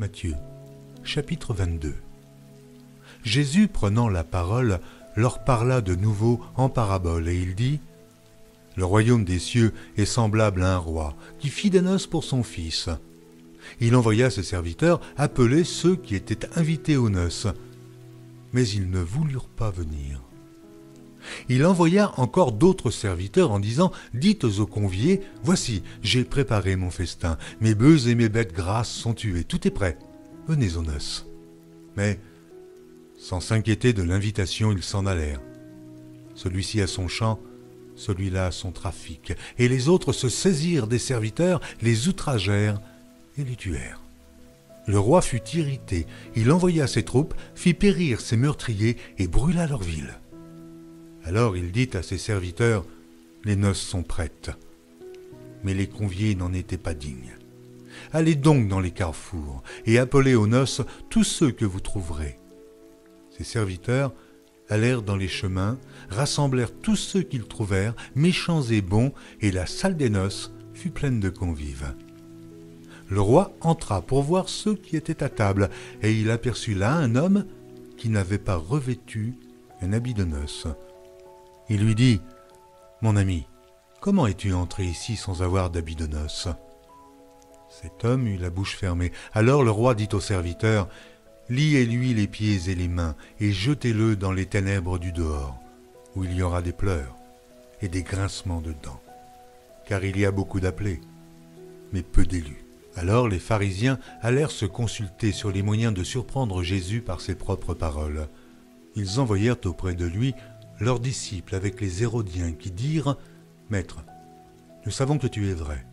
Matthieu, chapitre 22. Jésus, prenant la parole, leur parla de nouveau en parabole, et il dit : « Le royaume des cieux est semblable à un roi qui fit des noces pour son fils. Il envoya ses serviteurs appeler ceux qui étaient invités aux noces, mais ils ne voulurent pas venir. Il envoya encore d'autres serviteurs en disant : « Dites aux conviés, voici, j'ai préparé mon festin, mes bœufs et mes bêtes grasses sont tués, tout est prêt, venez aux noces. » Mais, sans s'inquiéter de l'invitation, ils s'en allèrent. Celui-ci à son champ, celui-là à son trafic, et les autres se saisirent des serviteurs, les outragèrent et les tuèrent. Le roi fut irrité, il envoya ses troupes, fit périr ses meurtriers et brûla leur ville. Alors il dit à ses serviteurs : « Les noces sont prêtes. » Mais les conviés n'en étaient pas dignes. « Allez donc dans les carrefours et appelez aux noces tous ceux que vous trouverez. » Ses serviteurs allèrent dans les chemins, rassemblèrent tous ceux qu'ils trouvèrent, méchants et bons, et la salle des noces fut pleine de convives. Le roi entra pour voir ceux qui étaient à table, et il aperçut là un homme qui n'avait pas revêtu un habit de noces. Il lui dit : « Mon ami, comment es-tu entré ici sans avoir d'habit de noces ?» Cet homme eut la bouche fermée. Alors le roi dit au serviteur : « Liez-lui les pieds et les mains, et jetez-le dans les ténèbres du dehors, où il y aura des pleurs et des grincements de dents. Car il y a beaucoup d'appelés, mais peu d'élus. » Alors les pharisiens allèrent se consulter sur les moyens de surprendre Jésus par ses propres paroles. Ils envoyèrent auprès de lui leurs disciples avec les Hérodiens qui dirent : « Maître, nous savons que tu es vrai,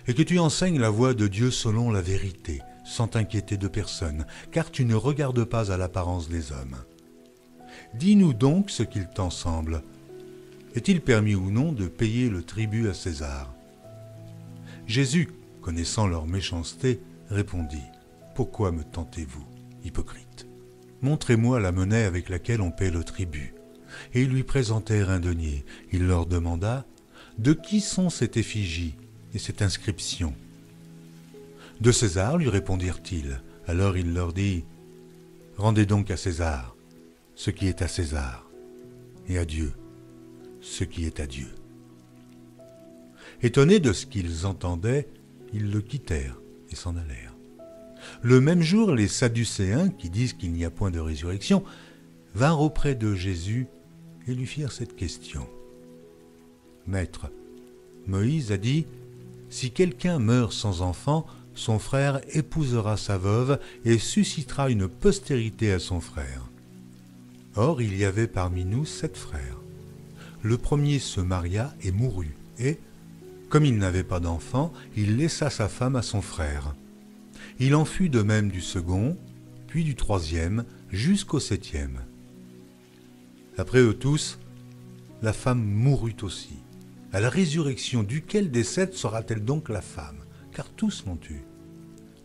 et que tu enseignes la voie de Dieu selon la vérité, sans t'inquiéter de personne, car tu ne regardes pas à l'apparence des hommes. Dis-nous donc ce qu'il t'en semble. Est-il permis ou non de payer le tribut à César ?» Jésus, connaissant leur méchanceté, répondit : « Pourquoi me tentez-vous, hypocrite ? Montrez-moi la monnaie avec laquelle on paie le tribut. » Et ils lui présentèrent un denier. Il leur demanda : « De qui sont cette effigie et cette inscription ?» « De César, lui répondirent-ils. Alors il leur dit : « Rendez donc à César ce qui est à César, et à Dieu ce qui est à Dieu. » Étonnés de ce qu'ils entendaient, ils le quittèrent et s'en allèrent. Le même jour, les Sadducéens, qui disent qu'il n'y a point de résurrection, vinrent auprès de Jésus et lui firent cette question. « Maître, Moïse a dit : si quelqu'un meurt sans enfant, son frère épousera sa veuve et suscitera une postérité à son frère. Or, il y avait parmi nous 7 frères. Le premier se maria et mourut, et, comme il n'avait pas d'enfant, il laissa sa femme à son frère. Il en fut de même du second, puis du troisième, jusqu'au 7e. Après eux tous, la femme mourut aussi. À la résurrection, duquel des 7 sera-t-elle donc la femme ? Car tous l'ont eue. »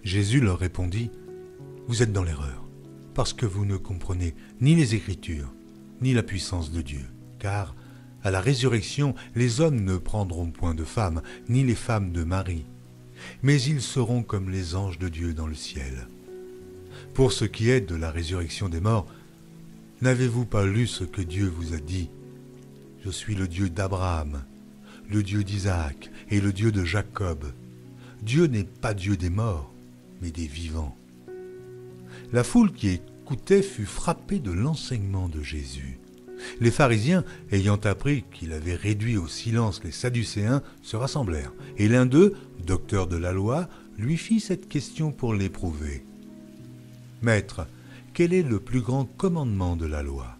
Jésus leur répondit : « Vous êtes dans l'erreur, parce que vous ne comprenez ni les Écritures, ni la puissance de Dieu. Car, à la résurrection, les hommes ne prendront point de femmes, ni les femmes de mari, mais ils seront comme les anges de Dieu dans le ciel. Pour ce qui est de la résurrection des morts, n'avez-vous pas lu ce que Dieu vous a dit ? Je suis le Dieu d'Abraham, le Dieu d'Isaac et le Dieu de Jacob. Dieu n'est pas Dieu des morts, mais des vivants. » La foule qui écoutait fut frappée de l'enseignement de Jésus. Les pharisiens, ayant appris qu'il avait réduit au silence les Sadducéens, se rassemblèrent, et l'un d'eux, docteur de la loi, lui fit cette question pour l'éprouver. « Maître, quel est le plus grand commandement de la loi ?»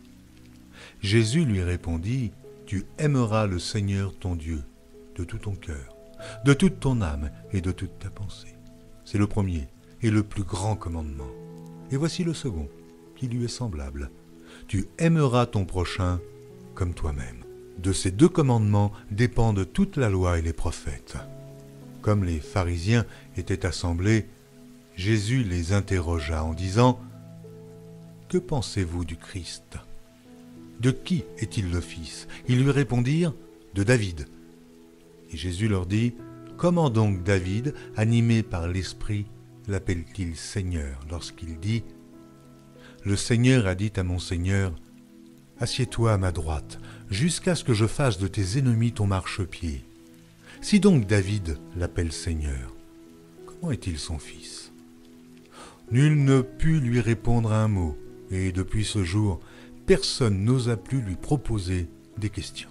Jésus lui répondit : « Tu aimeras le Seigneur ton Dieu de tout ton cœur, de toute ton âme et de toute ta pensée. C'est le premier et le plus grand commandement. Et voici le second, qui lui est semblable. Tu aimeras ton prochain comme toi-même. De ces 2 commandements dépendent toute la loi et les prophètes. » Comme les pharisiens étaient assemblés, Jésus les interrogea en disant : « Que pensez-vous du Christ ? De qui est-il le fils ? » Ils lui répondirent : « De David. » Et Jésus leur dit : « Comment donc David, animé par l'Esprit, l'appelle-t-il Seigneur lorsqu'il dit « Le Seigneur a dit à mon Seigneur, assieds-toi à ma droite, jusqu'à ce que je fasse de tes ennemis ton marchepied. » Si donc David l'appelle Seigneur, comment est-il son fils? Nul ne put lui répondre un mot, et depuis ce jour, personne n'osa plus lui proposer des questions.